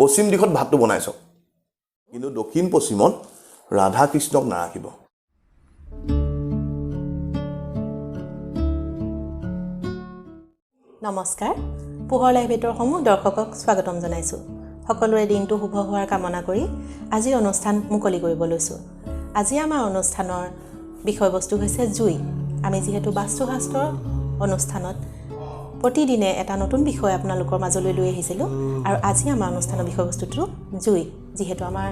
পশ্চিম দিশত ভাতটো বনাই চাওক কিন্তু দক্ষিণ পশ্চিমত ৰাধা কৃষ্ণক নাৰাখিব নমস্কাৰ পোহৰ লাইভেটৰ সমূহ দৰ্শকক স্বাগতম জনাইছো সকলোৰে দিনটো শুভ হোৱাৰ কামনা কৰি আজি অনুষ্ঠান মুকলি কৰিব লৈছো আজি আমাৰ অনুষ্ঠানৰ বিষয়বস্তু হৈছে জুই আমি যেহেতু বাস্তুশাস্ত্ৰৰ অনুষ্ঠানত প্ৰতিদিনে এটা নতুন বিষয় আপোনালোকৰ মাজলৈ লৈ আহিছিলো আৰু আজি আমাৰ অনুষ্ঠানৰ বিষয়বস্তুটো জুই যেহেতু আমাৰ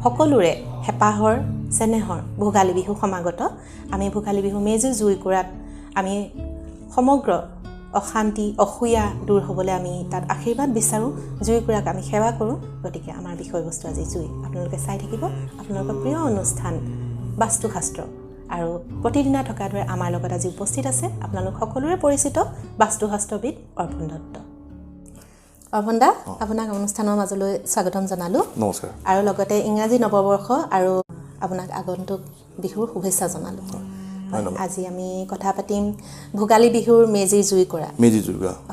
সকলোৰে হেপাহৰ চেনেহৰ ভোগালী বিহু সমাগত আমি ভোগালী বিহু মেজি জুই কৰাত আমি সমগ্ৰ অশান্তি অসুয়া দূৰ হ'বলৈ আমি তাত আশীৰ্বাদ বিচাৰো জুইকুৰাক আমি সেৱা কৰোঁ গতিকে আমাৰ বিষয়বস্তু আজি জুই আপোনালোকে চাই থাকিব আপোনালোকৰ প্ৰিয় অনুষ্ঠান বাস্তুশাস্ত্ৰ আৰু প্ৰতিদিনা থকা দৰে আমাৰ লগত আজি উপস্থিত আছে আপোনালোক সকলোৰে পৰিচিত বাস্তুশাস্ত্ৰবিদ অৰ্পণ দত্ত অৰ্পণ দা আপোনাক অনুষ্ঠানৰ মাজলৈ স্বাগতম জনালো নমস্কাৰ আৰু লগতে ইংৰাজী নৱবৰ্ষ আৰু আপোনাক আগন্তুক বিহুৰ শুভেচ্ছা জনালো আজি আমি কথা পাতিম ভোগালী বিহুৰ মেজি জুই কৰা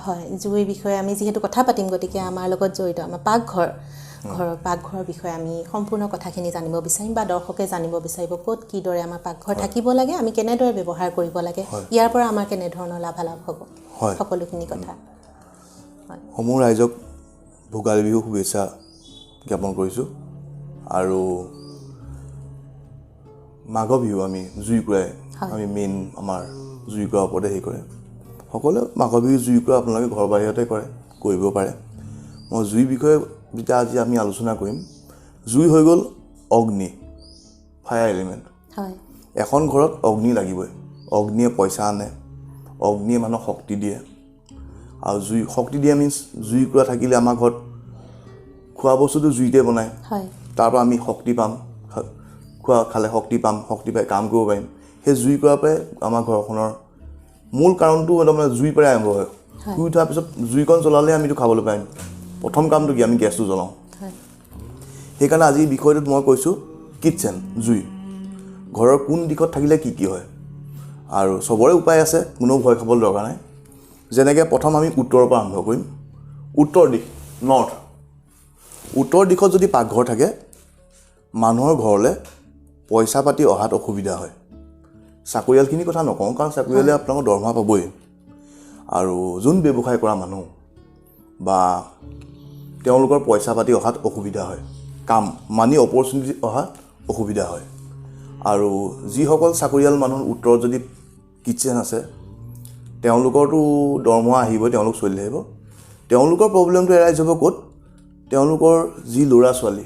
হয় জুইৰ বিষয়ে আমি যেহেতু কথা পাতিম গতিকে আমাৰ লগত জড়িত আমাৰ পাকঘৰৰ বিষয়ে আমি সম্পূৰ্ণ কথাখিনি জানিব বিচাৰিম বা দৰ্শকে জানিব বিচাৰিব ক'ত কিদৰে আমাৰ পাকঘৰ থাকিব লাগে আমি কেনেদৰে ব্যৱহাৰ কৰিব লাগে ইয়াৰ পৰা আমাৰ কেনেধৰণৰ লাভালাভ হ'ব সকলোখিনি কথা সমূহ ৰাইজক ভোগালী বিহু শুভেচ্ছা জ্ঞাপন কৰিছোঁ আৰু মাঘ বিহু আমি জুইকুৰাই আমি মেইন আমাৰ জুইকুৰা ওপৰতে হেৰি কৰে সকলোৱে মাঘ বিহু জুইকুৰা আপোনালোকে ঘৰ বাহিৰতে কৰিব পাৰে মই জুইৰ বিষয়ে যেতিয়া আজি আমি আলোচনা কৰিম জুই হৈ গ'ল অগ্নি ফায়াৰ এলিমেণ্ট এখন ঘৰত অগ্নি লাগিবই অগ্নিয়ে পইচা আনে অগ্নিয়ে মানুহক শক্তি দিয়ে আৰু জুই শক্তি দিয়ে মিনছ জুইকুৰা থাকিলে আমাৰ ঘৰত খোৱা বস্তুটো জুইতে বনায় তাৰ পৰা আমি শক্তি পাম খোৱা খালে শক্তি পাম শক্তি পাই কাম কৰিব পাৰিম সেই জুই কৰাৰ পৰাই আমাৰ ঘৰখনৰ মূল কাৰণটো মানে জুইৰ পৰাই আৰম্ভ হয় শুই উঠাৰ পিছত জুইকণ জ্বলালে আমিতো খাবলৈ পাৰিম প্ৰথম কামটো কি আমি গেছটো জ্বলাওঁ সেইকাৰণে আজি বিষয়টোত মই কৈছোঁ কিটচেন জুই ঘৰৰ কোন দিশত থাকিলে কি কি হয় আৰু চবৰে উপায় আছে কোনো ভয় খাবলৈ দৰকাৰ নাই যেনেকৈ প্ৰথম আমি উত্তৰৰ পৰা আৰম্ভ কৰিম উত্তৰ দিশ নৰ্থ উত্তৰ দিশত যদি পাকঘৰ থাকে মানুহৰ ঘৰলৈ পইচা পাতি অহাত অসুবিধা হয় চাকৰিয়ালখিনিৰ কথা নকওঁ কাৰণ চাকৰিয়ালে আপোনালোকৰ দৰমহা পাবই আৰু যোন ব্যৱসায় কৰা মানুহ বা তেওঁলোকৰ পইচা পাতি অহাত অসুবিধা হয় কাম মানি অপৰচুনিটি অহাত অসুবিধা হয় আৰু যিসকল চাকৰিয়াল মানুহৰ উত্তৰত যদি কিটচেন আছে তেওঁলোকৰতো দৰমহা আহিবই তেওঁলোক চলি আহিব তেওঁলোকৰ প্ৰব্লেমটো এৰাইজ হ'ব ক'ত তেওঁলোকৰ যি ল'ৰা ছোৱালী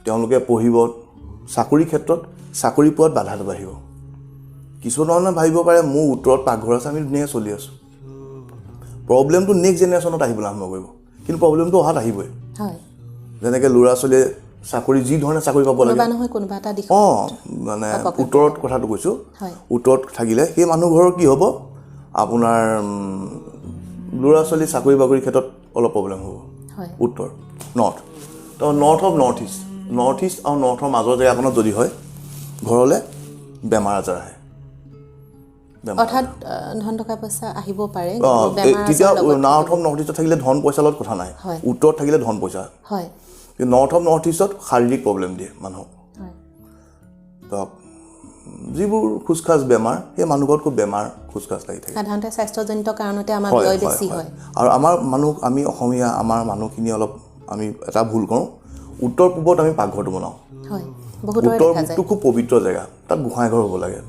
তেওঁলোকে পঢ়িব চাকৰি ক্ষেত্ৰত চাকৰি পোৱাত বাধাটো বাঢ়িব কিছুমানে ভাবিব পাৰে মোৰ উত্তৰত পাকঘৰ আছে আমি ধুনীয়াকৈ চলি আছোঁ প্ৰব্লেমটো নেক্সট জেনেৰেশ্যনত আহিবলৈ আৰম্ভ কৰিব কিন্তু প্ৰব্লেমটো অহাত আহিবই যেনেকৈ ল'ৰা ছোৱালীয়ে চাকৰি যি ধৰণে চাকৰি পাব লাগে মানে উত্তৰত কথাটো কৈছোঁ উত্তৰত থাকিলে সেই মানুহ ঘৰৰ কি হ'ব আপোনাৰ ল'ৰা ছোৱালী চাকৰি বাকৰিৰ ক্ষেত্ৰত অলপ প্ৰব্লেম হ'ব উত্তৰ নৰ্থ তো নৰ্থ অফ নৰ্থ ইষ্ট আৰু নৰ্থৰ মাজৰ জেগাখনত যদি হয় ঘৰলৈ বেমাৰ আজাৰ আহে অৰ্থাৎ ধন টকা পইচা আহিব পাৰে তেতিয়া নৰ্থ অফ নৰ্থ ইষ্টত থাকিলে ধন পইচাৰ লগত কথা নাই উত্তৰত থাকিলে ধন পইচা কিন্তু নৰ্থ অফ নৰ্থ ইষ্টত শাৰীৰিক প্ৰব্লেম দিয়ে মানুহক তো যিবোৰ খোজখাজ বেমাৰ সেই মানুহঘৰত খুব বেমাৰ খোজখাজ লাগি থাকে সাধাৰণতে স্বাস্থ্যজনিত কাৰণতে আমাৰ ব্যয় বেছি হয় আৰু আমাৰ মানুহ আমি অসমীয়া আমাৰ মানুহখিনি অলপ আমি এটা ভুল কৰোঁ উত্তৰ পূবত আমি পাকঘৰটো বনাওঁ উত্তৰ পূবটো খুব পবিত্ৰ জেগা তাত গোঁসাই ঘৰ হ'ব লাগে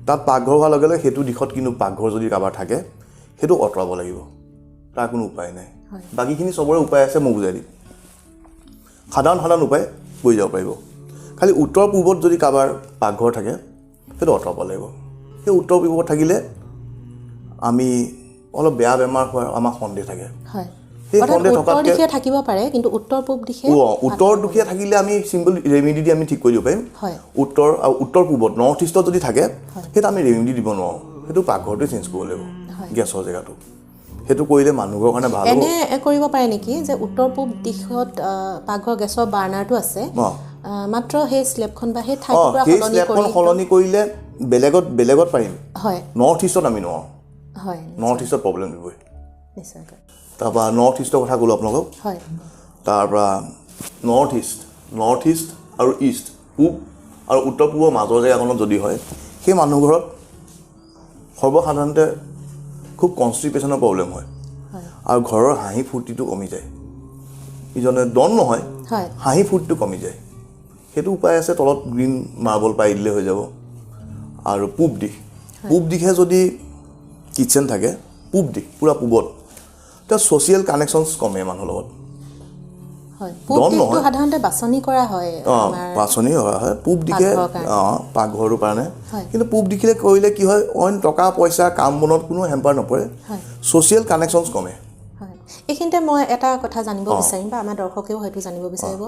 তাত পাকঘৰ হোৱাৰ লগে লগে সেইটো দিশত কিন্তু পাকঘৰ যদি কাৰোবাৰ থাকে সেইটো আঁতৰাব লাগিব তাৰ কোনো উপায় নাই বাকীখিনি চবৰে উপায় আছে মই বুজাই দিম সাধাৰণ উপায় কৰি যাব পাৰিব খালি উত্তৰ পূবত যদি কাৰোবাৰ পাকঘৰ থাকে সেইটো আঁতৰাব লাগিব সেই উত্তৰ পূবত থাকিলে আমি অলপ বেয়া বেমাৰ হোৱাৰ আমাৰ সন্দেহ থাকে সেই সন্দেহ থকাতকৈ থাকিব পাৰে কিন্তু উত্তৰ পূব দিশে উত্তৰ দিশে থাকিলে আমি চিম্পল ৰেমেডি দি আমি ঠিক কৰি দিব পাৰিম উত্তৰ আৰু উত্তৰ পূবত নৰ্থ ইষ্টত যদি থাকে সেইটো আমি ৰেমেডি দিব নোৱাৰোঁ সেইটো পাকঘৰটোৱে চেঞ্জ কৰিব লাগিব গেছৰ জেগাটো সেইটো কৰিলে মানুহৰ কাৰণে ভাল এনে কৰিব পাৰে নেকি যে উত্তৰ পূব দিশত পাকঘৰ গেছৰ বাৰ্ণাৰটো আছে মাত্ৰ সেই স্লেবখন বা সেই ঠাইখন সলনি কৰিলে বেলেগত পাৰিম নৰ্থ ইষ্টত আমি নোৱাৰোঁ নৰ্থ ইষ্টত প্ৰব্লেম দিবই নিশ্চয়কৈ তাৰপৰা নৰ্থ ইষ্টৰ কথা ক'লোঁ আপোনালোকক তাৰ পৰা নৰ্থ ইষ্ট আৰু ইষ্ট পূব আৰু উত্তৰ পূবৰ মাজৰ জেগাখনত যদি হয় সেই মানুহ ঘৰত সৰ্বসাধাৰণতে খুব কনষ্টিপেশ্যনৰ প্ৰব্লেম হয় আৰু ঘৰৰ হাঁহি ফূৰ্তিটো কমি যায় ইজনে ডন নহয় হাঁহি ফূৰ্তিটো কমি যায় সেইটো উপায় আছে তলত গ্ৰীণ মাৰ্বল পাই দিলে হৈ যাব আৰু পূব দিশে যদি কিটচেন থাকে পূব দিশ পুৰা পূবত তেতিয়া ছ'চিয়েল কানেকশ্যনছ কমে মানুহৰ লগত হয় পূব দিশটো সাধাৰণতে বাছনি কৰা হয় বাছনি কৰা হয় পূব দিশে পাকঘৰটোৰ কাৰণে কিন্তু পূব দিশে কৰিলে কি হয় অইন টকা পইচা কাম বনত কোনো হেম্পাৰ নপৰে ছ'চিয়েল কানেকশ্যনছ কমে এইখিনিতে মই এটা কথা জানিব বিচাৰিম বা আমাৰ দৰ্শকেও হয়তো জানিব বিচাৰিব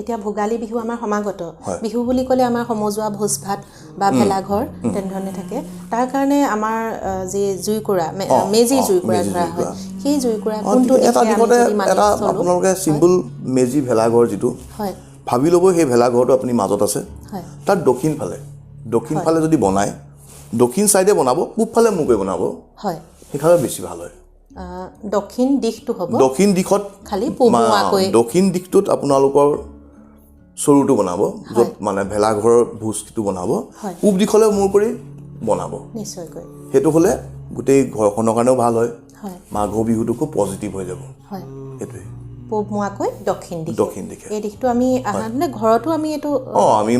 এতিয়া ভোগালী বিহু আমাৰ সমাগত বিহু বুলি ক'লে আমাৰ সমজুৱা ভোজ ভাত বা ভেলাঘৰ তেনেধৰণে থাকে তাৰ কাৰণে আমাৰ যি জুইকুৰা মেজি জুইকুৰা ধৰা হয় সেই জুইকুৰা কোনটো এটা দিশতে এটা আপোনালোকে চিম্পল মেজি ভেলাঘৰ যিটো ভাবি ল'ব সেই ভেলাঘৰটো আপুনি মাজত আছে তাৰ দক্ষিণ ফালে যদি বনায় দক্ষিণ ছাইডে বনাব পূব ফালে মুখে বনাব সেইফালে বেছি ভাল হয় দক্ষিণ দিশটো হ'ব দক্ষিণ দিশত খালি পূবমুৱাকৈ দক্ষিণ দিশটোত আপোনালোকৰ চৰুটো বনাব য'ত মানে ভেলাঘৰৰ ভোজটো বনাব পূব দিশলৈ মূৰ কৰি বনাব নিশ্চয়কৈ সেইটো হ'লে গোটেই ঘৰখনৰ কাৰণেও ভাল হয় মাঘ বিহুটো খুব পজিটিভ হৈ যাব সেইটোৱে পূবমুৱাকৈ দক্ষিণ দিশে এই দিশটো আমি মানে ঘৰতো আমি এইটো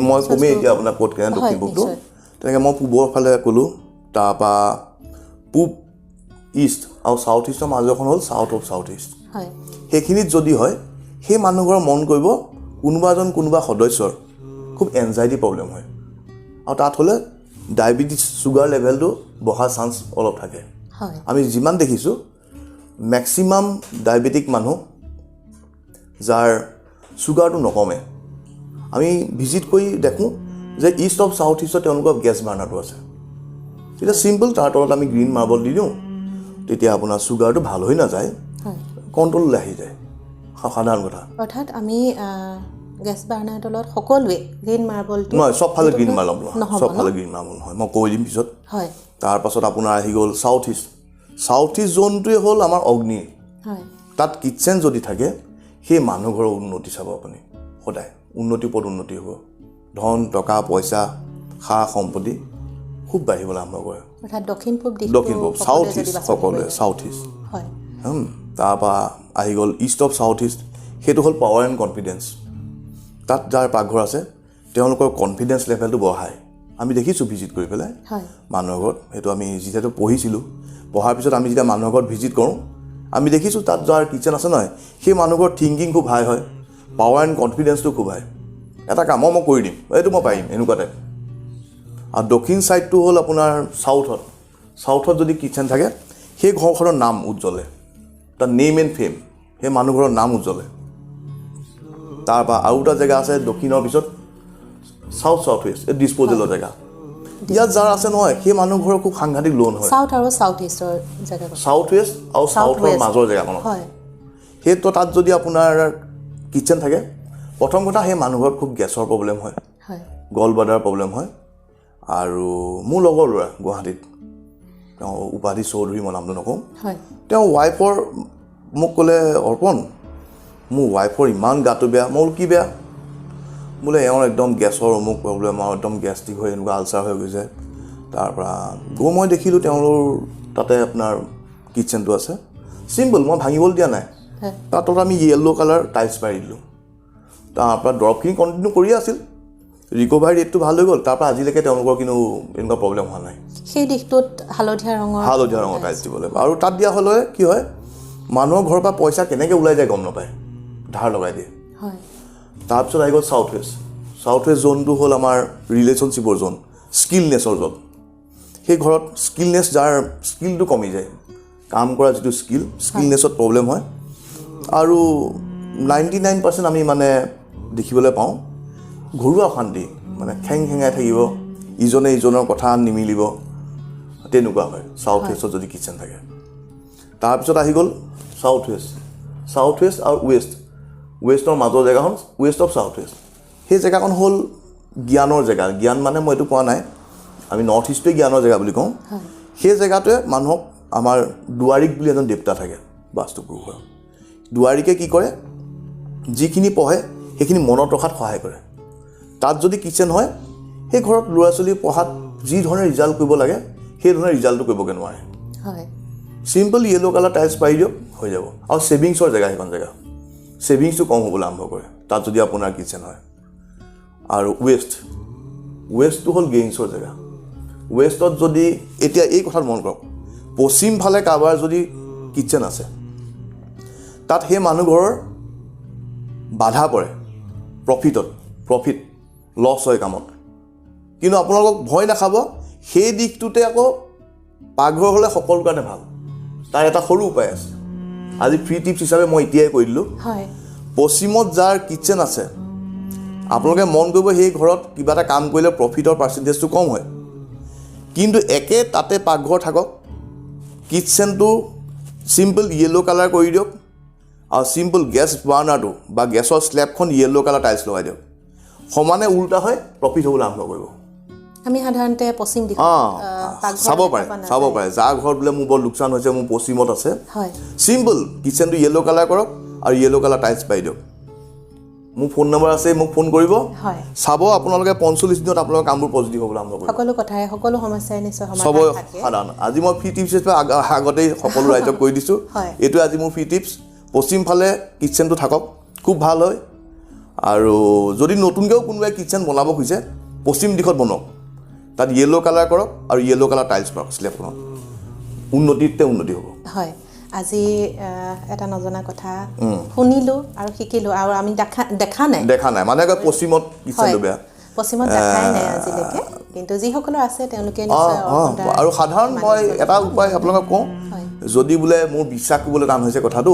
মই কমেই এতিয়া আপোনাৰ ক'ত কেনে দক্ষিণ পূবটো তেনেকৈ মই পূবৰ ফালে ক'লোঁ তাৰপৰা পূব ইষ্ট আৰু চাউথ ইষ্টৰ মাজৰখন হ'ল চাউথ ইষ্ট সেইখিনিত যদি হয় সেই মানুহঘৰৰ মন কৰিব কোনোবা সদস্যৰ খুব এনজাইটি প্ৰব্লেম হয় আৰু তাত হ'লে ডায়েবেটিছ চুগাৰ লেভেলটো বঢ়াৰ চান্স অলপ থাকে আমি যিমান দেখিছোঁ মেক্সিমাম ডায়েবেটিক মানুহ যাৰ চুগাৰটো নকমে আমি ভিজিট কৰি দেখোঁ যে ইষ্ট অফ চাউথ ইষ্টত তেওঁলোকৰ গেছ বাৰ্ণাৰটো আছে তেতিয়া চিম্পল তাৰ তলত আমি গ্ৰীণ মাৰ্বল দি দিওঁ তেতিয়া আপোনাৰ চুগাৰটো ভাল হৈ নাযায় কণ্ট্ৰললৈ আহি যায় সাধাৰণ কথা অৰ্থাৎ আমি গেছ বাৰ্ণাৰ তলত সকলোৱে গ্ৰীণ মাৰ্বলটো নহয় চবফালে গ্ৰীণ মাৰ্বল নহয় মই কৈ দিম পিছত তাৰপাছত আপোনাৰ আহি গ'ল চাউথ ইষ্ট জ'নটোৱে হ'ল আমাৰ অগ্নি তাত কিটচেন যদি থাকে সেই মানুহ ঘৰৰ উন্নতি চাব আপুনি সদায় উন্নতিৰ ওপৰত উন্নতি হ'ব ধন টকা পইচা সা সম্পত্তি খুব বাঢ়িবলৈ আৰম্ভ কৰে অৰ্থাৎ দক্ষিণ পূব চাউথ ইষ্ট সকলোৱে চাউথ ইষ্ট তাৰপৰা আহি গ'ল ইষ্ট অফ চাউথ ইষ্ট সেইটো হ'ল পাৱাৰ এণ্ড কনফিডেঞ্চ তাত যাৰ পাকঘৰ আছে তেওঁলোকৰ কনফিডেঞ্চ লেভেলটো বঢ়ায় আমি দেখিছোঁ ভিজিট কৰি পেলাই মানুহৰ ঘৰত সেইটো আমি যিহেতু পঢ়িছিলোঁ পঢ়াৰ পিছত আমি যেতিয়া মানুহৰ ঘৰত ভিজিট কৰোঁ আমি দেখিছোঁ তাত যাৰ কিটচেন আছে নহয় সেই মানুহ ঘৰত থিংকিং খুব হাই হয় পাৱাৰ এণ্ড কনফিডেঞ্চটো খুব হাই এটা কাম মই কৰি দিম এইটো মই পাৰিম এনেকুৱা টাইপ আৰু দক্ষিণ ছাইডটো হ'ল আপোনাৰ চাউথত যদি কিটচেন থাকে সেই ঘৰখনৰ নাম উজ্জ্বলে তাৰ নেম এণ্ড ফেম সেই মানুহঘৰৰ নাম উজ্জ্বলে তাৰপৰা আৰু এটা জেগা আছে দক্ষিণৰ পিছত চাউথ ৱেষ্ট এই ডিছপ'জেলৰ জেগা ইয়াত যাৰ আছে নহয় সেই মানুহ ঘৰৰ খুব সাংঘাতিক লোন হয় চাউথ ইষ্টৰ জেগা চাউথ ৱেষ্ট আৰু চাউথৰ মাজৰ জেগাখনত সেইটো তাত যদি আপোনাৰ কিটচেন থাকে প্ৰথম কথা সেই মানুহ ঘৰত খুব গেছৰ প্ৰব্লেম হয় গল ব্লাডাৰ প্ৰব্লেম হয় আৰু মোৰ লগৰ ল'ৰা গুৱাহাটীত তেওঁ উপাধি চৌধুৰী মই নামটো নকওঁ তেওঁ ৱাইফৰ মোক ক'লে অৰ্পণ মোৰ ৱাইফৰ ইমান গাটো বেয়া মই কি বেয়া বোলে এওঁৰ একদম গেছৰ অমুক প্ৰব্লেম আৰু একদম গেষ্ট্ৰিক হৈ এনেকুৱা আলচাৰ হৈ গৈছে তাৰপৰা মই দেখিলোঁ তেওঁলোকৰ তাতে আপোনাৰ কিটচেনটো আছে চিম্পল মই ভাঙিবলৈ দিয়া নাই তাত আমি য়েল্ল' কালাৰ টাইলছ পাৰি দিলোঁ তাৰপৰা দৰৱখিনি কণ্টিনিউ কৰিয়ে আছিল ৰিকভাৰী ৰেটটো ভাল হৈ গ'ল তাৰপৰা আজিলৈকে তেওঁলোকৰ কিন্তু এনেকুৱা প্ৰব্লেম হোৱা নাই সেই দিশটোত হালধীয়া ৰঙৰ টাইলছ দিব লাগিব আৰু তাত দিয়া হ'লে কি হয় মানুহৰ ঘৰৰ পৰা পইচা কেনেকৈ ওলাই যায় গম নাপায় ধাৰ লগাই দিয়ে তাৰপিছত আহি গ'ল চাউথ ৱেষ্ট জ'নটো হ'ল আমাৰ ৰিলেশ্যনশ্বিপৰ জ'ন স্কিলনেছৰ জ'ন সেই ঘৰত স্কিলনেছ যাৰ স্কিলটো কমি যায় কাম কৰা যিটো স্কিলনেছত প্ৰব্লেম হয় আৰু 99% আমি মানে দেখিবলৈ পাওঁ ঘৰুৱা অশান্তি মানে খেঙাই থাকিব ইজনে ইজনৰ কথা নিমিলিব তেনেকুৱা হয় চাউথ ৱেষ্টত যদি কিটচেন থাকে তাৰপিছত আহি গ'ল চাউথ ৱেষ্ট আৰু ৱেষ্টৰ মাজৰ জেগাখন ৱেষ্ট অফ চাউথ ৱেষ্ট সেই জেগাখন হ'ল জ্ঞানৰ জেগা জ্ঞান মানে মই এইটো কোৱা নাই আমি নৰ্থ ইষ্টটোৱে জ্ঞানৰ জেগা বুলি কওঁ সেই জেগাটোৱে মানুহক আমাৰ দুৱাৰিক বুলি এজন দেৱতা থাকে বাস্তুপুৰুষৰ দুৱাৰিকে কি কৰে যিখিনি পঢ়ে সেইখিনি মনত ৰখাত সহায় কৰে তাত যদি কিচেন হয় সেই ঘৰত ল'ৰা ছোৱালী পঢ়াত যি ধৰণে ৰিজাল্ট কৰিব লাগে সেই ধৰণে ৰিজাল্টটো কৰিবগৈ নোৱাৰে হয় চিম্পল য়েলো কালাৰ টাইলছ পাৰি দিয়ক হৈ যাব আৰু ছেভিংছৰ জেগা সেইখন জেগা ছেভিংছটো কম হ'বলৈ আৰম্ভ কৰে তাত যদি আপোনাৰ কিচেন হয় আৰু ৱেষ্টটো হ'ল গেইনছৰ জেগা ৱেষ্টত যদি এতিয়া এই কথাত মন কৰক পশ্চিম ফালে কাৰোবাৰ যদি কিচেন আছে তাত সেই মানুহ ঘৰৰ বাধা পৰে প্ৰফিট লছ হয় কামত কিন্তু আপোনালোকক ভয় নাখাব সেই দিশটোতে আকৌ পাকঘৰ হ'লে সকলো কাৰণে ভাল তাৰ এটা সৰু উপায় আছে আজি ফ্ৰী টিপছ হিচাপে মই এতিয়াই কৈ দিলোঁ হয় পশ্চিমত যাৰ কিচেন আছে আপোনালোকে মন কৰিব সেই ঘৰত কিবা এটা কাম কৰিলে প্ৰফিটৰ পাৰ্চেণ্টেজটো কম হয় কিন্তু একে তাতে পাকঘৰ থাকক কিচেনটো চিম্পল য়েলো কালাৰ কৰি দিয়ক আৰু চিম্পল গেছ বাৰ্ণাৰটো বা গেছৰ স্লেবখন য়েলো কালাৰ টাইলছ লগাই দিয়ক সমানে উল্টা হয় প্ৰফিট হ'বলৈ আৰম্ভ কৰিব আমি সাধাৰণতে পশ্চিম দিশত চাব পাৰে যাৰ ঘৰত বোলে মোৰ বৰ লোকচান হৈছে মোৰ পশ্চিমত আছে হয় চিম্পল কিচেনটো য়েলো কালাৰ কৰক আৰু য়েলো কালাৰ টাইলছ পাই দিয়ক মোৰ ফোন নম্বৰ আছে মোক ফোন কৰিব হয় চাব আপোনালোকে 45 দিনত আপোনালোকৰ কামবোৰ পজিটিভ হ'বলৈ আৰম্ভ কৰিব সকলো কথাই সকলো সমস্যাই নিশ্চয় চব সমাধান থাকে সাধাৰণ আজি মই ফ্ৰী টিপছ হিচাপে আগতেই সকলো ৰাইজক কৈ দিছোঁ এইটো আজি মোৰ ফ্ৰী টিপছ পশ্চিম ফালে কিচেনটো থাকক খুব ভাল হয় আৰু যদি নতুনকৈও কোনোবাই কিচেন বনাব খুজিছে পশ্চিম দিশত বনাওক তাত য়েলো কালাৰ কৰক আৰু য়েলো কালাৰ টাইলছ কৰক স্লেবখনত উন্নতিতে উন্নতি হ'ব হয় আজি এটা নজনা কথা শুনিলোঁ আৰু শিকিলোঁ আৰু আমি দেখা নাই মানে পশ্চিমত কিচেনটো বেয়া পশ্চিমত দেখাই নাই আজিলৈকে কিন্তু যিসকলৰ আছে তেওঁলোকে নিশ্চয় আৰু সাধাৰণ মই এটা উপায় আপোনালোকক কওঁ যদি বোলে মোৰ বিশ্বাস কৰিবলৈ টান হৈছে কথাটো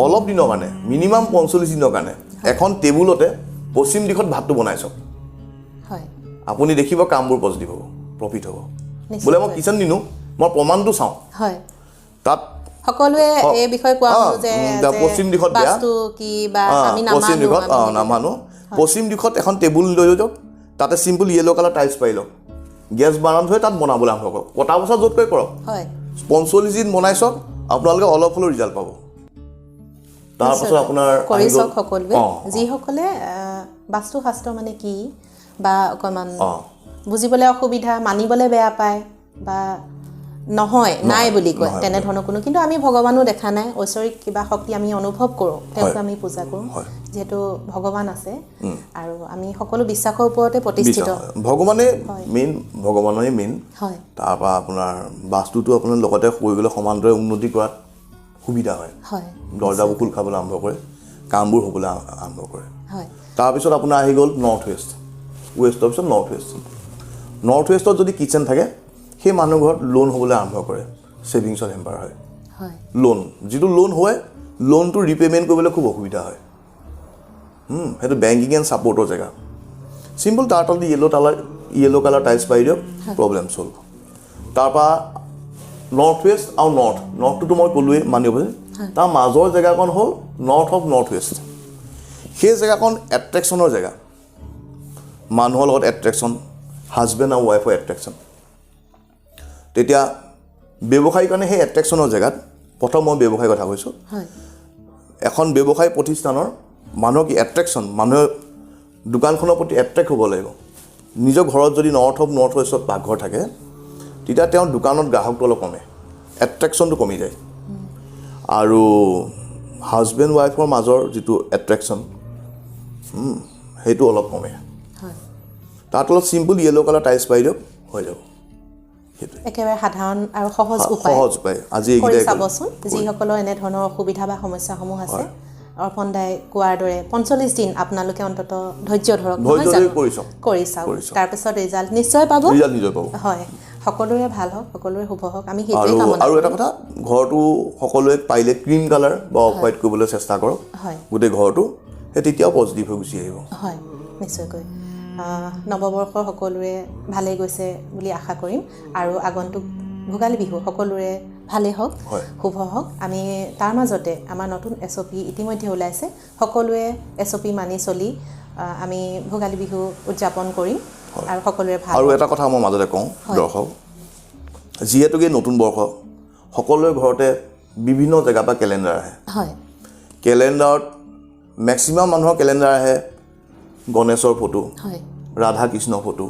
অলপ দিনৰ কাৰণে মিনিমাম 45 দিনৰ কাৰণে এখন টেবুলতে পশ্চিম দিশত ভাতটো বনাই চাওক আপুনি দেখিব কামবোৰ পজিটিভ হ'ব প্ৰফিট হ'ব বোলে মই কিচেন নিনো মই প্ৰমাণটো চাওঁ তাত সকলোৱে এই বিষয়ে কোৱা যে পশ্চিম দিশত বেয়া কি বা আমি পশ্চিম দিশত নামানো পশ্চিম দিশত এখন টেবুল লৈ যাওক তাতে চিম্পল য়েলো কালাৰ টাইলছ পাৰি লওক গেছ বাৰ্ণাৰ হৈ তাত বনাবলৈ আৰম্ভ কৰক কটা বছা য'তকৈ কৰক 45 দিন বনাই চাওক আপোনালোকে অলপ হ'লেও ৰিজাল্ট পাব তাৰপাছত আপোনাৰ কৰি চাওক সকলোৱে যিসকলে বাস্তুশাস্ত্ৰ মানে কি বা অকণমান বুজিবলৈ অসুবিধা মানিবলৈ বেয়া পায় বা নহয় নাই বুলি কয় তেনেধৰণৰ কোনো কিন্তু আমি ভগৱানো দেখা নাই ঐশ্বৰিক কিবা শক্তি আমি অনুভৱ কৰোঁ তেওঁক আমি পূজা কৰোঁ যিহেতু ভগৱান আছে আৰু আমি সকলো বিশ্বাসৰ ওপৰতে প্ৰতিষ্ঠিত ভগৱানে মেইন হয় তাৰপৰা আপোনাৰ বাস্তুটো আপোনাৰ লগতে কৰি গ'লে সমান্তৰে উন্নতি কৰাত সুবিধা হয় দৰ্জাবোৰ খোল খাবলৈ আৰম্ভ কৰে কামবোৰ হ'বলৈ আৰম্ভ কৰে তাৰপিছত আপোনাৰ আহি গ'ল নৰ্থ ৱেষ্টৰ পিছত নৰ্থ ৱেষ্টত যদি কিচেন থাকে সেই মানুহ ঘৰত লোন হ'বলৈ আৰম্ভ কৰে ছেভিংছৰ হেম্পাৰ হয় লোন যিটো লোন হয় লোনটো ৰিপে'মেণ্ট কৰিবলৈ খুব অসুবিধা হয় সেইটো বেংকিং এণ্ড ছাপৰ্টৰ জেগা চিম্পল তাৰ তলত য়েলো কালাৰ টাইলছ পাৰি দিয়ক প্ৰব্লেম চল্ভ তাৰপৰা নৰ্থ ৱেষ্ট আৰু নৰ্থটোতো মই ক'লোৱেই মানিব তাৰ মাজৰ জেগাকণ হ'ল নৰ্থ ৱেষ্ট সেই জেগাকণ এট্ৰেকশ্যনৰ জেগা মানুহৰ লগত এট্ৰেকশ্যন হাজবেণ্ড আৰু ৱাইফৰ এট্ৰেকশ্যন তেতিয়া ব্যৱসায়ীৰ কাৰণে সেই এট্ৰেকশ্যনৰ জেগাত প্ৰথম মই ব্যৱসায়ৰ কথা কৈছোঁ এখন ব্যৱসায় প্ৰতিষ্ঠানৰ মানুহৰ কি এট্ৰেকশ্যন মানুহে দোকানখনৰ প্ৰতি এট্ৰেক্ট হ'ব লাগিব নিজৰ ঘৰত যদি নৰ্থ ৱেষ্টত পাকঘৰ থাকে তেতিয়া তেওঁৰ দোকানত গ্ৰাহকটো অলপ কমে এট্ৰেকশ্যনটো কমি যায় আৰু হাজবেণ্ড ৱাইফৰ মাজৰ যিটো এট্ৰেকশ্যন সেইটো অলপ কমে তাত অলপ চিম্পল য়েলো কালাৰ টাইলছ পাৰি দিয়ক হৈ যাব একেবাৰে সাধাৰণ আৰু সহজ উপায় আজি চাবচোন যিসকলৰ এনেধৰণৰ অসুবিধা বা সমস্যাসমূহ আছে অৰ্পণ দাই কোৱাৰ দৰে 45 দিন আপোনালোকে অন্তত ধৈৰ্য ধৰক কৰি চাওক তাৰপিছত ৰিজাল্ট নিশ্চয় পাব হয় সকলোৰে ভাল হওক সকলোৰে শুভ হওক আমি সেইটোৱে কামনা আৰু এটা কথা ঘৰটো সকলোৱে পাৰিলে ক্ৰীম কালাৰ বা অফ হোৱাইট কৰিবলৈ চেষ্টা কৰক গোটেই ঘৰটো সেই তেতিয়াও পজিটিভ হৈ গুচি আহিব হয় নিশ্চয়কৈ নৱবৰ্ষ সকলোৰে ভালেই গৈছে বুলি আশা কৰিম আৰু আগন্তুক ভোগালী বিহু সকলোৰে ভালেই হওক শুভ হওক আমি তাৰ মাজতে আমাৰ নতুন SOP ইতিমধ্যে ওলাইছে সকলোৱে SOP মানি চলি আমি ভোগালী বিহু উদযাপন কৰিম আৰু সকলোৰে ভাল আৰু এটা কথা মই মাজতে কওঁ দৰ্শক যিহেতুকে নতুন বৰ্ষ সকলোৰে ঘৰতে বিভিন্ন জেগাৰ পৰা কেলেণ্ডাৰ আহে কেলেণ্ডাৰত মেক্সিমাম মানুহৰ কেলেণ্ডাৰ আহে গণেশৰ ফটো, হয় ৰাধা কৃষ্ণ ফটো।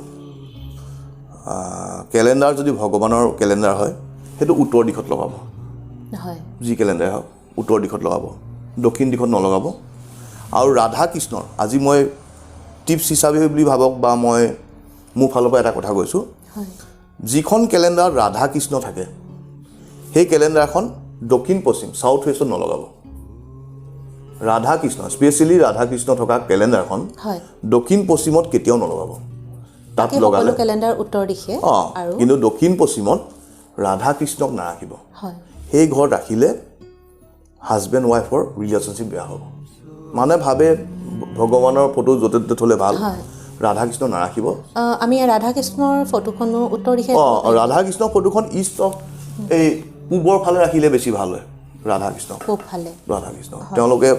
কেলেণ্ডাৰ যদি ভগৱানৰ কেলেণ্ডাৰ হয় সেইটো উত্তৰ দিশত লগাব, হয় যি কেলেণ্ডাৰ হওক উত্তৰ দিশত লগাব, দক্ষিণ দিশত নলগাব। আৰু ৰাধা কৃষ্ণৰ আজি মই টিপছ হিচাপে বুলি ভাবক বা মই মোৰ ফালৰ পৰা এটা কথা কৈছোঁ, হয় যিখন কেলেণ্ডাৰত ৰাধা কৃষ্ণ থাকে সেই কেলেণ্ডাৰখন দক্ষিণ পশ্চিম চাউথ ৱেষ্টত নলগাব। ৰাধা কৃষ্ণ স্পেচিয়েলি ৰাধা কৃষ্ণ থকা কেলেণ্ডাৰখন হয় দক্ষিণ পশ্চিমত কেতিয়াও নলগাব। তাত বাকী লগালে সকলো কেলেণ্ডাৰ উত্তৰ দিশে আৰু কিন্তু দক্ষিণ পশ্চিমত ৰাধা কৃষ্ণক নাৰাখিব। হয় সেই ঘৰত ৰাখিলে হাজবেণ্ড ৱাইফৰ ৰিলেশ্যনশ্বিপ বেয়া হ'ব। মানে ভাবে ভগৱানৰ ফটো য'তে ত'তে থ'লে ভাল, হয় ৰাধা কৃষ্ণ নাৰাখিব। আমি ৰাধা কৃষ্ণৰ ফটোখনো উত্তৰ দিশে ৰাধা কৃষ্ণৰ ফটোখন ইষ্ট অফ এই পূবৰ ফালে ৰাখিলে বেছি ভাল হয়। ৰাধা কৃষ্ণ পূব ফালে ৰাধা কৃষ্ণ তেওঁলোকে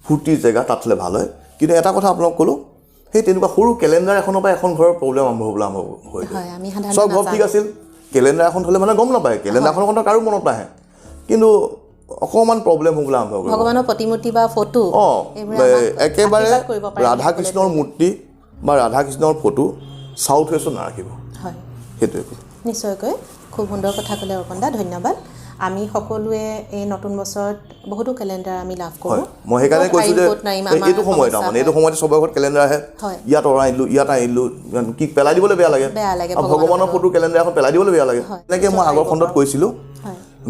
ফূৰ্তিৰ জেগা তাত থ'লে ভাল হয়। কিন্তু এটা কথা আপোনালোক ক'লোঁ, সেই তেনেকুৱা সৰু কেলেণ্ডাৰ এখনৰ পৰা এখন ঘৰৰ প্ৰব্লেম আৰম্ভ হ'বলৈ হৈ যায়। হয় আমি সাধাৰণতে চব ঘৰ ঠিক আছিল, কেলেণ্ডাৰ এখন থ'লে মানে গম নাপায়, কেলেণ্ডাৰখনৰ কথা কাৰো মনত নাহে, কিন্তু অকণমান প্ৰব্লেম হ'বলৈ আৰম্ভ কৰিব। ভগৱানৰ প্ৰতিমূৰ্তি বা ফটো একেবাৰে ৰাধা কৃষ্ণৰ মূৰ্তি বা ৰাধা কৃষ্ণৰ ফটো চাউথ ৱেষ্টত নাৰাখিব। হয় সেইটোৱে নিশ্চয়কৈ খুব সুন্দৰ কথা ক'লে অৰ্পণ দা, ধন্যবাদ। আমি সকলোৱে এই নতুন বছৰত বহুতো কেলেণ্ডাৰ আমি লাভ কৰোঁ। মই সেইকাৰণে কৈছোঁ যে এইটো সময়ত তাৰমানে এইটো সময়তে চবৰ ঘৰত কেলেণ্ডাৰ আহে, ইয়াত আনিলোঁ ইয়াত আনিলোঁ, কি পেলাই দিবলৈ বেয়া লাগে, ভগৱানৰ ফটো কেলেণ্ডাৰ এখন পেলাই দিবলৈ বেয়া লাগে। তেনেকৈ মই আগৰ খণ্ডত কৈছিলোঁ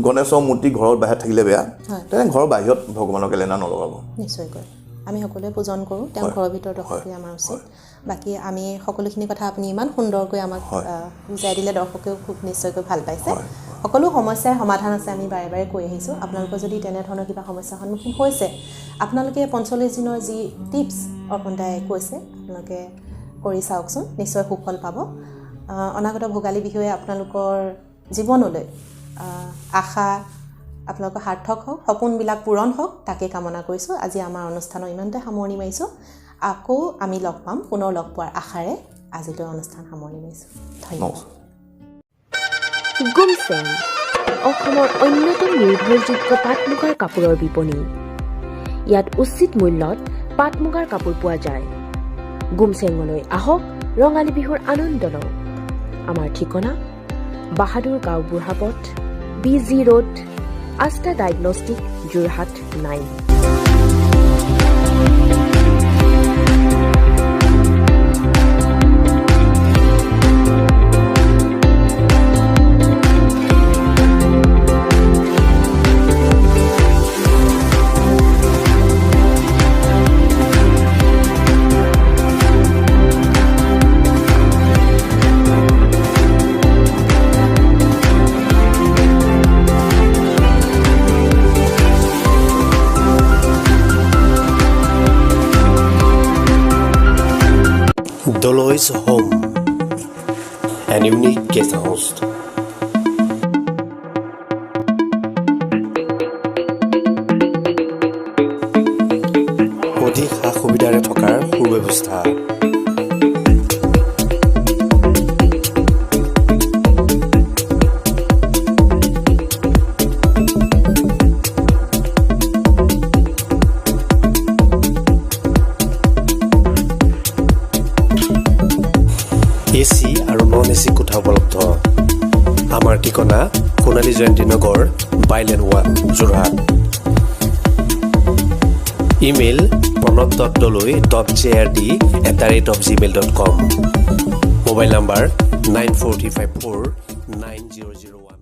গণেশৰ মূৰ্তি ঘৰৰ বাহিৰত থাকিলে বেয়া, তেনে ঘৰৰ বাহিৰত ভগৱানৰ কেলেণ্ডাৰ নলগাব। নিশ্চয়কৈ আমি সকলোৱে পূজন কৰোঁ, তেওঁ ঘৰৰ ভিতৰত ৰখাটোৱে আমাৰ উচিত। বাকী আমি সকলোখিনি কথা আপুনি ইমান সুন্দৰকৈ আমাক বুজাই দিলে, দৰ্শকেও খুব নিশ্চয়কৈ ভাল পাইছে। সকলো সমস্যাৰ সমাধান আছে, আমি বাৰে বাৰে কৈ আহিছোঁ। আপোনালোকৰ যদি তেনেধৰণৰ কিবা সমস্যাৰ সন্মুখীন হৈছে, আপোনালোকে 45 দিনৰ যি টিপছ অৰ্পণ দাই কৈছে আপোনালোকে কৰি চাওকচোন, নিশ্চয় সুফল পাব। অনাগত ভোগালী বিহুৱে আপোনালোকৰ জীৱনলৈ আশা আপোনালোকৰ সাৰ্থক হওক, সপোনবিলাক পূৰণ হওক, তাকে কামনা কৰিছোঁ। আজি আমাৰ অনুষ্ঠানৰ ইমানতে সামৰণি মাৰিছোঁ। আকৌ আমি লগ পাম, পুনৰ লগ পোৱাৰ আশাৰে আজিলৈ অনুষ্ঠান সামৰণি মাৰিছোঁ। ধন্যবাদ। গুমছেং অসমৰ অন্যতম নিৰ্ভৰযোগ্য পাট মুগাৰ কাপোৰৰ বিপণী। ইয়াত উচিত মূল্যত পাট মুগাৰ কাপোৰ পোৱা যায়। গুমছেঙলৈ আহক, ৰঙালী বিহুৰ আনন্দ লওক। আমাৰ ঠিকনা বাহাদুৰ গাঁও বুঢ়াপথ, BG ৰোড, আস্থা diagnostic, Jorhat 9। Doloy's Home, an unique guest house. অধিক সা সুবিধাৰে থকাৰ সুব্যৱস্থা। AC আৰু নন AC কোঠা উপলব্ধ। আমাৰ ঠিকনা সোণালী জয়ন্তী নগৰ, bylane 1, Jorhat. Email pranab.doloi.jrd@gmail.com। Mobile number 9435490001।